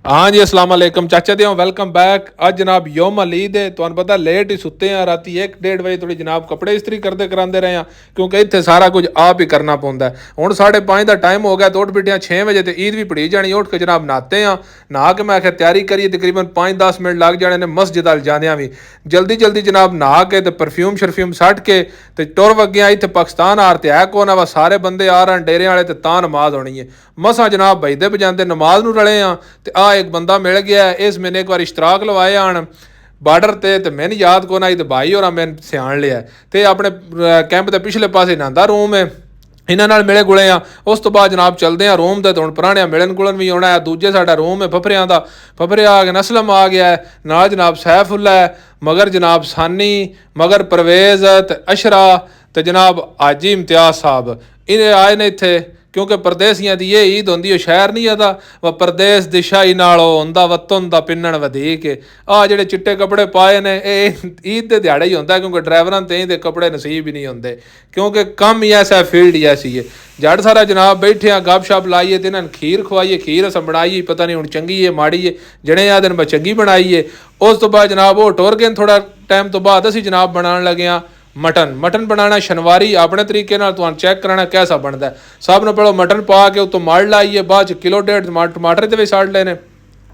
हाँ जी, अस्सलाम वालेकुम चाचा जी, वेलकम बैक। अज जनाब यौम अलीद है, तुहानू पता लेट ही सुते हैं, राती 1-1:30 बजे थोड़ी जनाब कपड़े इस्त्री करते कराते रहे हैं, क्योंकि इतने सारा कुछ आप ही करना पौंदा है। हुण 5:30 का टाइम हो गया तो उठ बिटिया 6 बजे तो ईद भी पढ़ी जानी। उठ के जनाब नहाते हैं, नहा के मैं आखिर तैयारी करिए, तकरीबन 5-10 मिनट लग जाने ने मस्जिद अल जांदियां भी। जल्दी जल्दी जनाब नहा के तो परफ्यूम शरफ्यूम सट के तो टुर वग्या इत्थे पाकिस्तान आर ते है कौन वा सारे बंदे आ रहे डेरे वाले तो तां नमाज होनी है। मसा जनाब बजदे बजाते नमाज नूं रले हाँ तो आ एक बंदा मिल गया, इस मैंने एक बार इश्तराक लवाए आन बार्डर ते मैंने याद को आई तो भाई और मैं सियाण लिया तो अपने कैंप के पिछले पासे नहांदा रूम है, इन्हां नाल मिले गुले आ। उस तो बाद जनाब चलते हैं रूम ते हुण पुराने मिलन गुलन भी आना है। दूजे साडा रूम है फफरियां दा, फफरिया आ गया नसलम आ गया है, नाल जनाब सैफुल्ला है, मगर जनाब सानी, मगर परवेज़ ते अशरा ते जनाब हाजी इम्तियाज़ साहब इन्हें आए ने इत्थे, क्योंकि परदेसियां दी ये ईद होंदी, शहर नहीं आता व परदेस दी शाही नालों होंदा वतन दा पिन्नण वधीक। आ जेह्ड़े चिट्टे कपड़े पाए ने ईद दे दिहाड़े ही होंदा, क्योंकि ड्राइवरां ते दे कपड़े नसीब ही नहीं होंदे, क्योंकि कम ही ऐसा फील्ड ही ऐसी है। जड़ सारा जनाब बैठे हैं गप शप लाइए तो इन्होंने खीर खवाइए, खीर अस बनाई पता नहीं हुण चंगी है माड़ी है, जने आ दिन मैं चंगी बनाई है। उस तो बाद जनाब वो टुर गए, थोड़ा टाइम तो बाद असीं जनाब बनाने लगे हाँ मटन बनाना शनवारी अपने तरीके तुहानू चैक कराना कैसा बनता है। सब ने पहले मटन पा के उत्तों मड़ लाइए, बाद 1-1.5 किलो टमाटर तो भी साड़ लेने,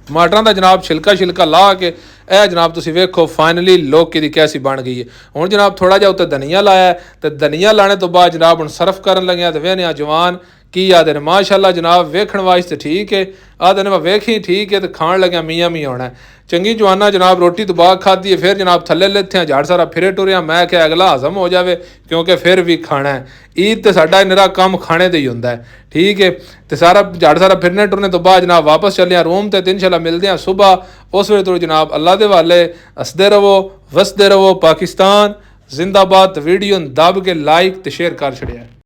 टमाटरों का जनाब छिलका ला के ए जनाब तुसीं वेखो फाइनली लौकी दी कैसी बन गई है। हुण जनाब थोड़ा जिहा उत्ते धनिया लाया तो धनिया लाने तो बाद जनाब हुण सर्फ करन लगे तो वेहने जवान की आदे ने माशाअल्लाह जनाब वेखण वास्ते ठीक है, आदे ने वेखी ठीक है तो खाण लग्या मियाँ मी होना है। चंगी जवाना जनाब रोटी तो बाद खाधी है, फिर जनाब थले लेते हैं झाड़ सारा फिरे टुरिया, मैं क्या अगला हजम हो जाए क्योंकि फिर भी खाना है। ईद तो साडा निरा कम खाने का ही होंदा है, ठीक है। तो सारा झाड़ सारा फिरने टुरने तो बाद जनाब वापस चलिया रूम ते इंशाअल्लाह मिलते हैं सुबह। उस वे तो जनाब अल्लाह दे वाले हसदे रवो वसदे रवो, पाकिस्तान जिंदाबाद। वीडियो दब के लाइक तो शेयर कर छड़िया।